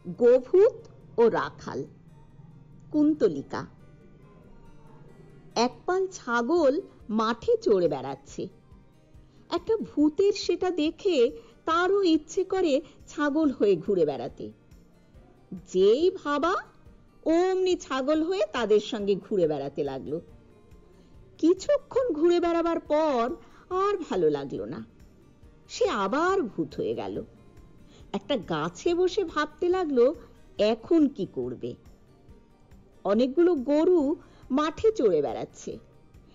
গোভূত ও রাখাল। কুন্তলিকা। একপাল ছাগল মাঠে চড়ে বেড়াচ্ছে। একটা ভূতের সেটা দেখে তারও ইচ্ছে করে ছাগল হয়ে ঘুরে বেড়াতে। যেই ভাবা অমনি ছাগল হয়ে তাদের সঙ্গে ঘুরে বেড়াতে লাগলো। কিছুক্ষণ ঘুরে বেড়াবার পর আর ভালো লাগলো না, সে আবার ভূত হয়ে গেল। একটা গাছে বসে ভাবতে লাগলো এখন কি করবে। অনেকগুলো গরু মাঠে চড়ে বেড়াচ্ছে।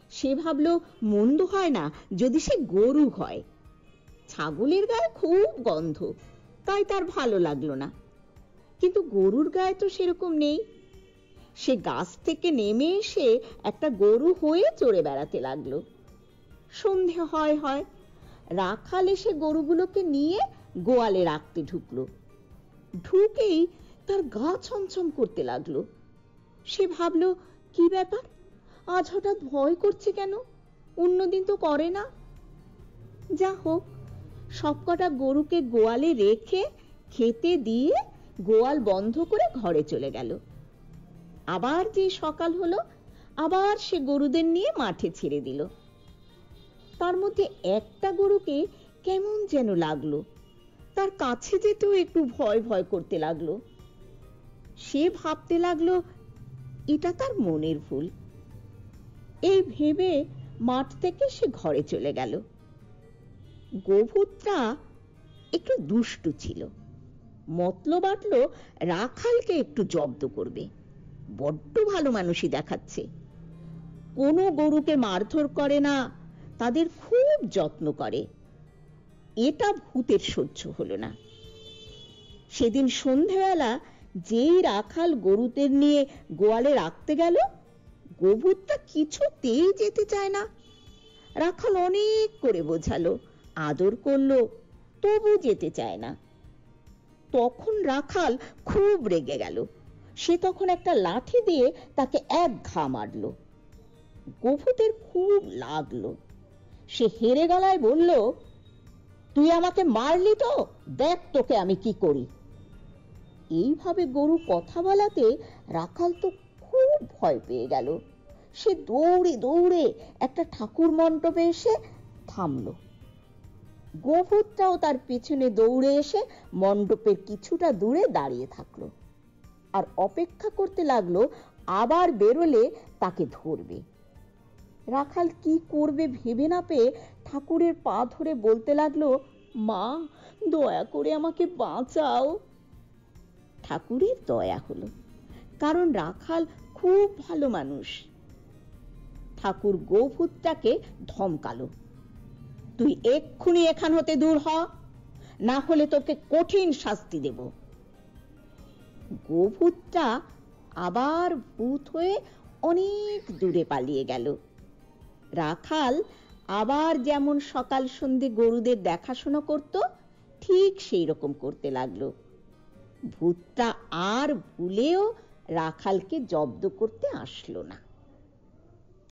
সে ভাবলো মন্দ হয় না যদি সে গরু হয়। ছাগলের গায়ে খুব গন্ধ, তাই তার ভালো লাগলো না। কিন্তু গরুর গায়ে তো সেরকম নেই। সে গাছ থেকে নেমে এসে একটা গরু হয়ে চড়ে বেড়াতে লাগলো। সন্ধে হয় হয় রাখাল এসে গরুগুলোকে নিয়ে গোয়ালে রাখতে ঢুকলো। ঢুকেই তার গা ছমছম করতে লাগলো। সে ভাবলো কি ব্যাপার, আজ হঠাৎ ভয় করছে কেন, অন্যদিন তো করে না। যা হোক, সবকটা গরুকে গোয়ালে রেখে খেতে দিয়ে গোয়াল বন্ধ করে ঘরে চলে গেল। আবার যে সকাল হলো আবার সে গরুদের নিয়ে মাঠে ছেড়ে দিল। তার মধ্যে একটা গরুকে কেমন যেন লাগলো, তার কাছে যেতেও একটু ভয় ভয় করতে লাগলো। সে ভাবতে লাগলো এটা তার মনের ভুল। এই ভেবে মাঠ থেকে সে ঘরে চলে গেল। গোভূতটা একটু দুষ্টু ছিল, মতলব আটলো রাখালকে একটু জব্দ করবে। বড্ড ভালো মানুষই দেখাচ্ছে, কোনো গরুকে মারধর করে না, তাদের খুব যত্ন করে। এটা ভূতের সহ্য হলো না। সেদিন সন্ধ্যেবেলা যেই রাখাল গরুদের নিয়ে গোয়ালে রাখতে গেল, গোভূতটা কিছুতেই যেতে চায় না। রাখাল অনেক করে বোঝালো, আদর করলো, তবু যেতে চায় না। তখন রাখাল খুব রেগে গেল। সে তখন একটা লাঠি দিয়ে তাকে এক ঘা মারল। গোভূতের খুব লাগলো। সে হেরে গলায় বলল, তুই আমাকে মারলি তো, দেখ তোকে আমি কি করি। এইভাবে গরু কথা বলাতে রাখাল তো খুব ভয় পেয়ে গেল। সে দৌড়ে দৌড়ে একটা ঠাকুর মণ্ডপে এসে থামলো। গোভূতটাও তার পেছনে দৌড়ে এসে মণ্ডপের কিছুটা দূরে দাঁড়িয়ে থাকলো আর অপেক্ষা করতে লাগলো আবার বেরোলে তাকে ধরবে। রাখাল কি করবে ভেবে না পেয়ে ঠাকুরের পা ধরে বলতে লাগলো, মা, দয়া করে আমাকে বাঁচাও। ঠাকুরের দয়া হলো, কারণ রাখাল খুব ভালো মানুষ। ঠাকুর গোভূতটাকে ধমকালো, তুই এক্ষুনি এখান হতে দূর হ, না হলে তোকে কঠিন শাস্তি দেব। গোভূতটা আবার ভূত হয়ে অনেক দূরে পালিয়ে গেল। রাখাল আবার যেমন সকাল সন্ধে গরুদের দেখাশোনা করত, ঠিক সেই রকম করতে লাগলো। ভূতটা আর ভুলেও রাখালকে জব্দ করতে আসলো না।